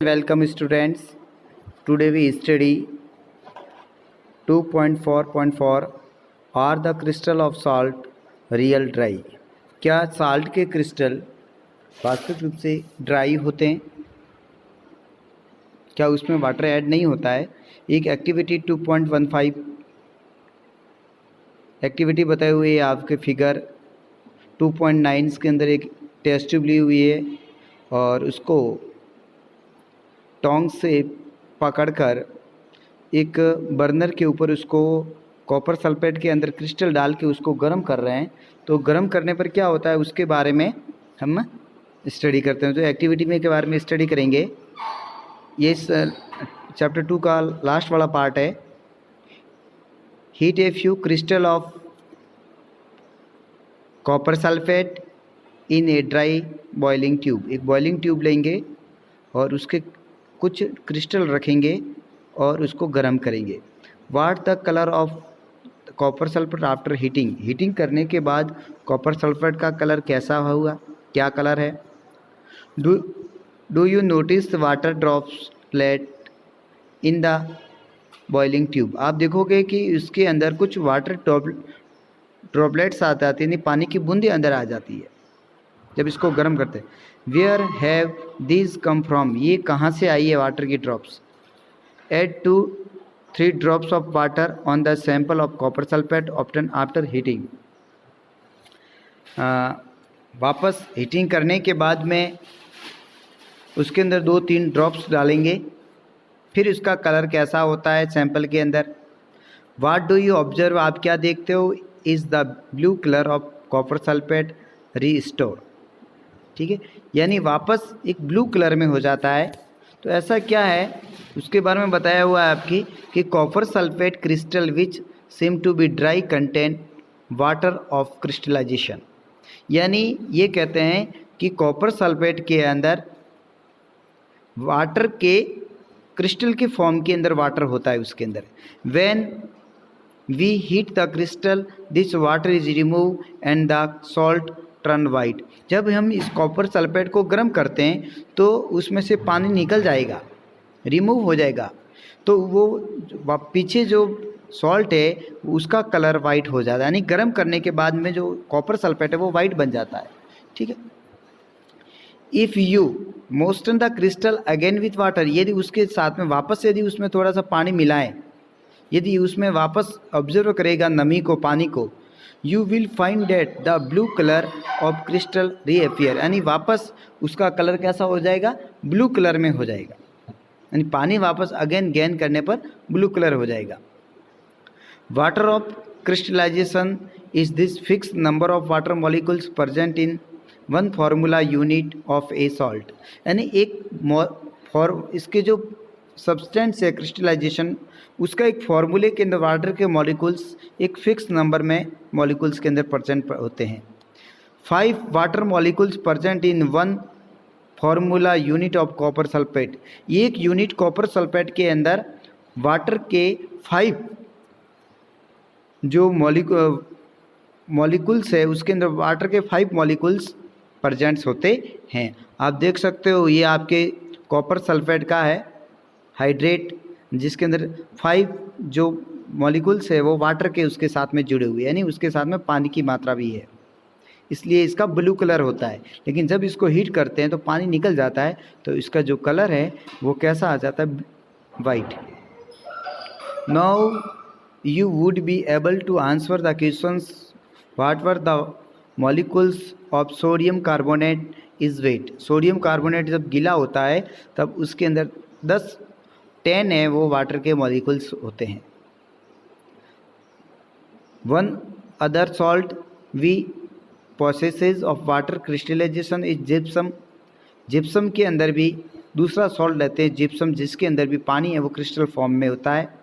Welcome students. Today we study 2.4.4 Are the crystal of salt real dry? क्या salt के crystal वास्तविक रूप से ड्राई होते हैं? क्या उसमें वाटर ऐड नहीं होता है? एक एक्टिविटी 2.15 एक्टिविटी बताई हुई है आपके फिगर 2.9 के अंदर एक टेस्ट ट्यूब ली हुई है और उसको टोंग से पकड़कर एक बर्नर के ऊपर उसको कॉपर सल्फेट के अंदर क्रिस्टल डाल के उसको गर्म कर रहे हैं। तो गर्म करने पर क्या होता है उसके बारे में हम स्टडी करते हैं। तो एक्टिविटी में के बारे में स्टडी करेंगे। ये चैप्टर 2 का लास्ट वाला पार्ट है। Heat a few crystal of copper sulphate in a dry boiling tube. एक बॉइलिंग ट्यूब लेंगे और उसके कुछ क्रिस्टल रखेंगे और उसको गर्म करेंगे। What the colour of copper sulphate after heating. Heating करने के बाद कॉपर सल्फेट का कलर कैसा हुआ, क्या कलर है? Do you notice water drops let in the boiling tube. आप देखोगे कि उसके अंदर कुछ वाटर ड्रॉपलेट्स आते हैं, यानी पानी की बूंदें अंदर आ जाती है जब इसको गर्म करते हैं। Where have these come from. ये कहाँ से आई है वाटर की drops? Add 2-3 drops of water on the sample of copper sulphate obtain after heating. वापस हीटिंग करने के बाद में उसके अंदर 2-3 ड्रॉप्स डालेंगे, फिर उसका कलर कैसा होता है सैंपल के अंदर। What do you observe. आप क्या देखते हो? Is the blue colour of copper sulphate restore. ठीक है, यानी वापस एक ब्लू कलर में हो जाता है। तो ऐसा क्या है उसके बारे में बताया हुआ है आपकी कि copper sulphate crystal which seem to be dry contain water of crystallisation. यानी ये कहते हैं कि कॉपर सल्फेट के अंदर वाटर के क्रिस्टल के फॉर्म के अंदर वाटर होता है उसके अंदर। When we heat the crystal this water is remove and the salt turn white. जब हम इस कॉपर सल्फेट को गर्म करते हैं तो उसमें से पानी निकल जाएगा, रिमूव हो जाएगा, तो वो पीछे जो सॉल्ट है उसका कलर वाइट हो जाता है। यानी गर्म करने के बाद में जो कॉपर सल्फेट है वो वाइट बन जाता है। ठीक है। If you moisten the crystal again with water. यदि उसके साथ में वापस यदि उसमें थोड़ा सा पानी मिलाएं, यदि उसमें वापस ऑब्जर्व करेगा नमी को, पानी को, you will find that the blue colour of crystal reappear. यानी वापस उसका कलर कैसा हो जाएगा? ब्लू कलर में हो जाएगा। यानी पानी वापस अगेन गेन करने पर ब्लू कलर हो जाएगा। Water of crystallisation is this fix number of water molecules present in one formula unit of a salt. यानी एक इसके जो सब्सटेंस है क्रिस्टलाइजेशन, उसका एक फार्मूले के अंदर वाटर के मॉलिक्यूल्स एक फिक्स नंबर में मॉलिक्यूल्स के अंदर प्रेजेंट होते हैं। 5 water molecules present in one formula unit of copper sulphate. एक यूनिट कॉपर सल्फेट के अंदर वाटर के 5 जो मॉलिक्यूल्स है उसके अंदर वाटर के 5 मॉलिक्यूल्स प्रेजेंट्स होते हैं। आप देख सकते हो ये आपके कॉपर सल्फेट का है हाइड्रेट, जिसके अंदर 5 जो मॉलिक्यूल्स है वो वाटर के उसके साथ में जुड़े हुए हैं, यानी उसके साथ में पानी की मात्रा भी है, इसलिए इसका ब्लू कलर होता है। लेकिन जब इसको हीट करते हैं तो पानी निकल जाता है, तो इसका जो कलर है वो कैसा आ जाता है? White. Now you would be able to answer the questions what were the molecules of sodium carbonate is wet. Sodium carbonate जब गीला होता है तब उसके अंदर 10 है वो वाटर के मॉलिक्यूल्स होते हैं। One other salt we processes of water crystallisation is gypsum. Gypsum के अंदर भी दूसरा सॉल्ट लेते हैं जिप्सम, जिसके अंदर भी पानी है वो क्रिस्टल फॉर्म में होता है।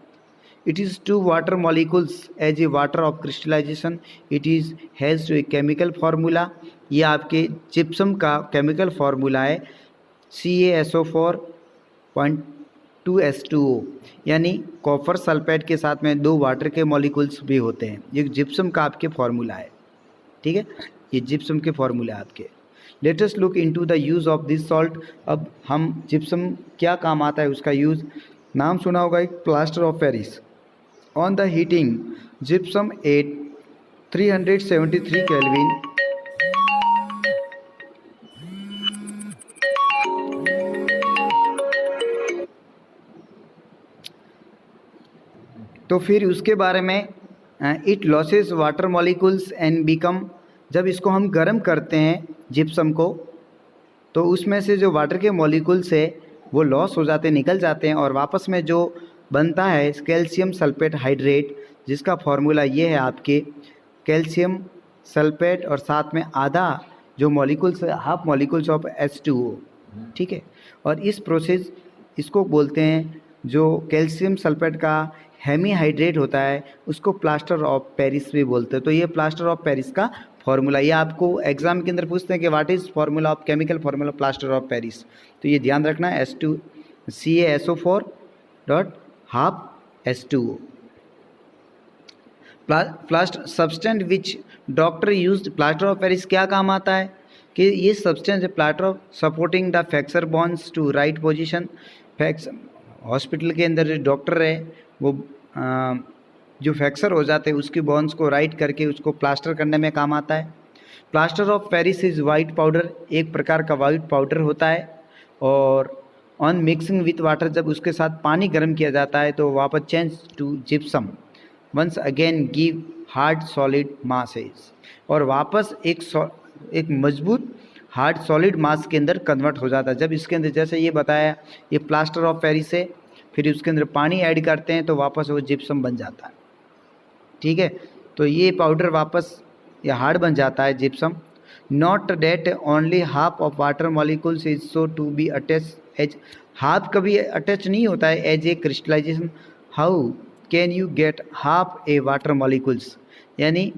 It is 2 water molecules as a water of crystallisation. It is has to a chemical formula. ये आपके जिप्सम का केमिकल फार्मूला है CaSO4.2H2O। यानी कॉपर सल्फेट के साथ में 2 वाटर के मॉलिक्यूल्स भी होते हैं। ये जिप्सम का आपके फार्मूला है। ठीक है, ये जिप्सम के फार्मूला है आपके। Let us look into the use of this salt. अब हम जिप्सम क्या काम आता है उसका यूज़। नाम सुना होगा एक plaster of Paris. On the heating gypsum at 373 kelvin तो फिर उसके बारे में it loses water molecules and become, जब इसको हम गर्म करते हैं जिप्सम को तो उसमें से जो वाटर के मॉलिक्यूल्स है वो लॉस हो जाते, निकल जाते हैं और वापस में जो बनता है कैल्शियम सल्फेट हाइड्रेट, जिसका फॉर्मूला ये है आपके कैल्शियम सल्फेट और साथ में आधा जो molecules half molecules of H2O, ठीक है। और इस प्रोसेस इसको बोलते हैं जो कैल्शियम सल्फेट का हेमीहाइड्रेट होता है उसको प्लास्टर ऑफ पेरिस भी बोलते हैं। तो ये प्लास्टर ऑफ पेरिस का फॉर्मूला, ये आपको एग्जाम के अंदर पूछते हैं कि what is formula of chemical formula plaster of Paris. तो ये ध्यान रखना है H2CaSO4 dot half H2O। Plaster substance which doctor used, plaster of Paris क्या काम आता है कि ये सब्सटेंस है plaster of supporting the fracture bonds to right position. Hospital के अंदर जो डॉक्टर है वो जो फ्रैक्चर हो जाते हैं उसकी बॉन्ड्स को राइट करके उसको प्लास्टर करने में काम आता है। Plaster of Paris is white powder, एक प्रकार का वाइट पाउडर होता है। और ऑन मिक्सिंग विथ वाटर, जब उसके साथ पानी गर्म किया जाता है तो वापस change to gypsum once again give hard solid masses, और वापस एक मजबूत हार्ड सॉलिड मास के अंदर कन्वर्ट हो जाता है। जब इसके अंदर जैसे ये बताया ये प्लास्टर ऑफ पेरिस है, फिर उसके अंदर पानी ऐड करते हैं तो वापस वो जिप्सम बन जाता है, ठीक है। तो ये पाउडर वापस ये हार्ड बन जाता है gypsum. Not that only half of water molecules is so to be attach as, half कभी अटैच नहीं होता है as a crystallization. How can you get half a water molecules, यानी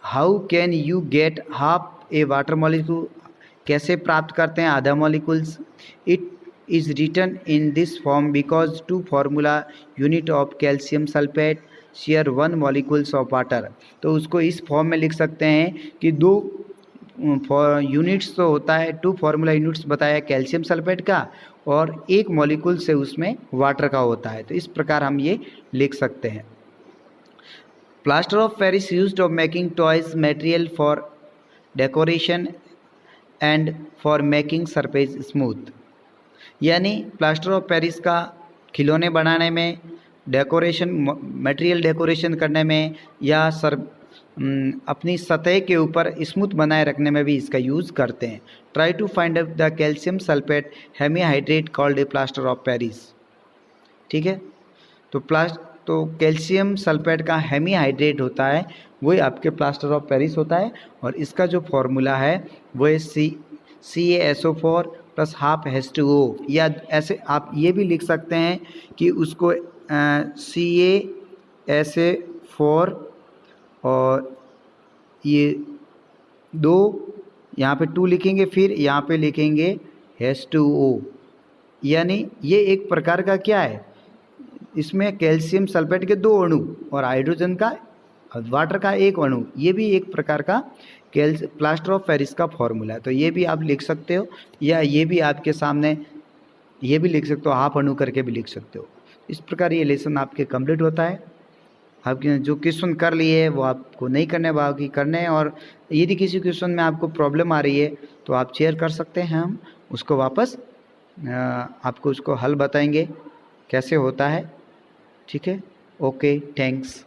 how can you get half a water molecule, कैसे प्राप्त करते हैं आधा molecules. It is written in this form because two formula unit of calcium sulphate share 1 molecules of water. तो उसको इस form में लिख सकते हैं कि 2 यूनिट्स तो होता है, 2 फार्मूला यूनिट्स बताया कैल्शियम सल्फेट का और 1 मॉलिक्यूल से उसमें वाटर का होता है। तो इस प्रकार हम ये लिख सकते हैं। Plaster of Paris used of making toys material for decoration and for making surface smooth, यानी प्लास्टर ऑफ पेरिस का खिलौने बनाने में, डेकोरेशन मटेरियल डेकोरेशन करने में या अपनी सतह के ऊपर स्मूथ बनाए रखने में भी इसका यूज़ करते हैं। Try to find out the calcium sulphate hemihydrate called a plaster of Paris, ठीक है। तो कैल्शियम सल्फेट का हेमीहाइड्रेट होता है वही आपके प्लास्टर ऑफ पेरिस होता है और इसका जो फॉर्मूला है वो है CaSO4 प्लस हाफ H2O, या ऐसे आप ये भी लिख सकते हैं कि उसको CaSO4 और ये 2 यहाँ पे 2 लिखेंगे, फिर यहाँ पे लिखेंगे H2O, यानी ये एक प्रकार का क्या है, इसमें कैल्शियम सल्फेट के 2 अणु और हाइड्रोजन का वाटर का 1 अणु, ये भी एक प्रकार का प्लास्टर ऑफ पेरिस का फॉर्मूला है। तो ये भी आप लिख सकते हो, या ये भी आपके सामने ये भी लिख सकते हो, हाफ अणु करके भी लिख सकते हो। इस प्रकार ये लेसन आपके कंप्लीट होता है। आपके जो क्वेश्चन कर लिए वो आपको नहीं करने बाकी करने हैं, और यदि किसी क्वेश्चन में आपको प्रॉब्लम आ रही है तो आप शेयर कर सकते हैं, हम उसको वापस आपको उसको हल बताएंगे कैसे होता है, ठीक है। Okay, thanks.